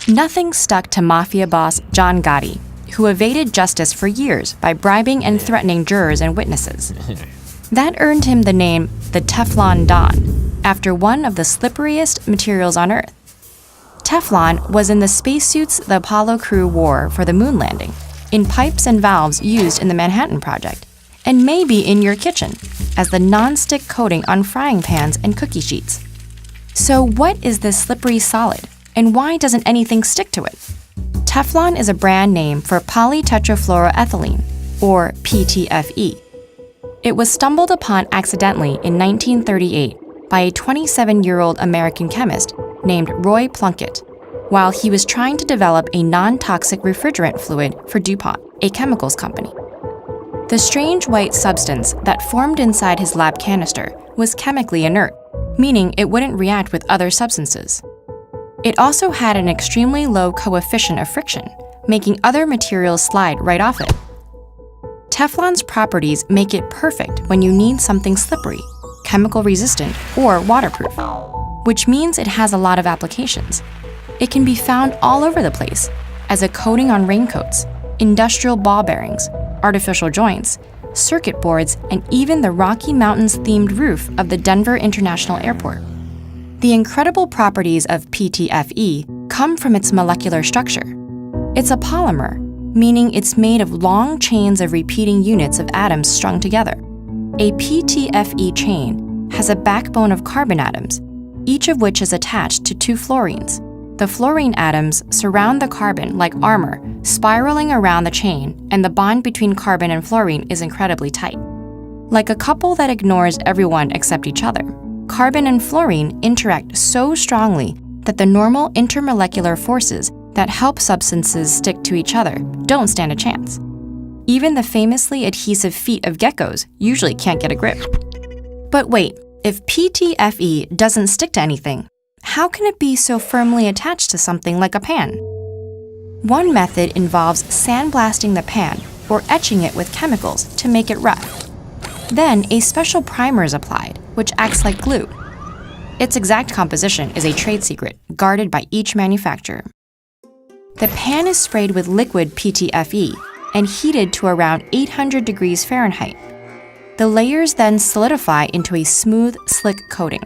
Nothing stuck to mafia boss John Gotti, who evaded justice for years by bribing and threatening jurors and witnesses. That earned him the name the Teflon Don, after one of the slipperiest materials on Earth. Teflon was in the spacesuits the Apollo crew wore for the moon landing, in pipes and valves used in the Manhattan Project, and maybe in your kitchen, as the non-stick coating on frying pans and cookie sheets. So what is this slippery solid, and why doesn't anything stick to it? Teflon is a brand name for polytetrafluoroethylene, or Ptfe. It was stumbled upon accidentally in 1938 by a 27-year-old American chemist named Roy Plunkett, while he was trying to develop a non-toxic refrigerant fluid for DuPont, a chemicals company. The strange white substance that formed inside his lab canister was chemically inert, meaning it wouldn't react with other substances. It also had an extremely low coefficient of friction, making other materials slide right off it. Teflon's properties make it perfect when you need something slippery, chemical resistant, or waterproof, which means it has a lot of applications. It can be found all over the place, as a coating on raincoats, industrial ball bearings, artificial joints, circuit boards, and even the Rocky Mountains-themed roof of the Denver International Airport. The incredible properties of Ptfe come from its molecular structure. It's a polymer, meaning it's made of long chains of repeating units of atoms strung together. A Ptfe chain has a backbone of carbon atoms, each of which is attached to two fluorines. The fluorine atoms surround the carbon like armor, spiraling around the chain, and the bond between carbon and fluorine is incredibly tight. Like a couple that ignores everyone except each other, carbon and fluorine interact so strongly that the normal intermolecular forces that help substances stick to each other don't stand a chance. Even the famously adhesive feet of geckos usually can't get a grip. But wait, if Ptfe doesn't stick to anything, how can it be so firmly attached to something like a pan? One method involves sandblasting the pan or etching it with chemicals to make it rough. Then a special primer is applied, which acts like glue. Its exact composition is a trade secret, guarded by each manufacturer. The pan is sprayed with liquid Ptfe and heated to around 800 degrees Fahrenheit. The layers then solidify into a smooth, slick coating.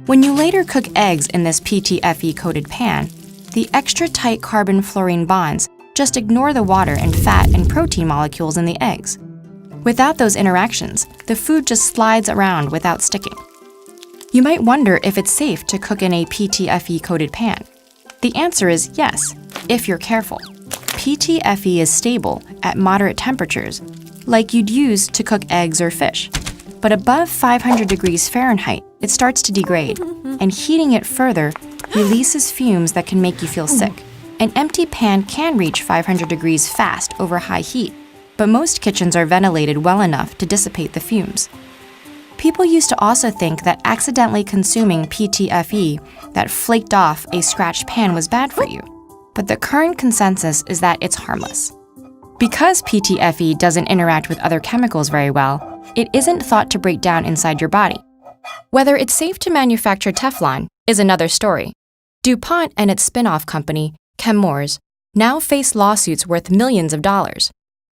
When you later cook eggs in this Ptfe-coated pan, the extra tight carbon-fluorine bonds just ignore the water and fat and protein molecules in the eggs. Without those interactions, the food just slides around without sticking. You might wonder if it's safe to cook in a Ptfe-coated pan. The answer is yes, if you're careful. Ptfe is stable at moderate temperatures, like you'd use to cook eggs or fish. But above 500 degrees Fahrenheit, it starts to degrade, and heating it further releases fumes that can make you feel sick. An empty pan can reach 500 degrees fast over high heat, but most kitchens are ventilated well enough to dissipate the fumes. People used to also think that accidentally consuming Ptfe that flaked off a scratched pan was bad for you, but the current consensus is that it's harmless. Because Ptfe doesn't interact with other chemicals very well, it isn't thought to break down inside your body. Whether it's safe to manufacture Teflon is another story. DuPont and its spin-off company, Chemours, now face lawsuits worth millions of dollars.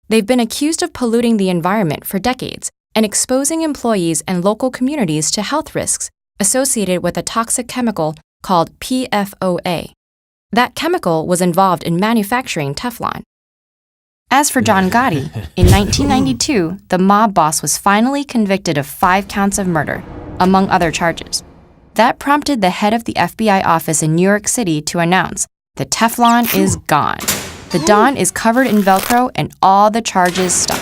They've been accused of polluting the environment for decades and exposing employees and local communities to health risks associated with a toxic chemical called PFOA. That chemical was involved in manufacturing Teflon. As for John Gotti, in 1992, the mob boss was finally convicted of 5 counts of murder, among other charges. That prompted the head of the FBI office in New York City to announce, "The Teflon is gone. The Don is covered in Velcro and all the charges stuck."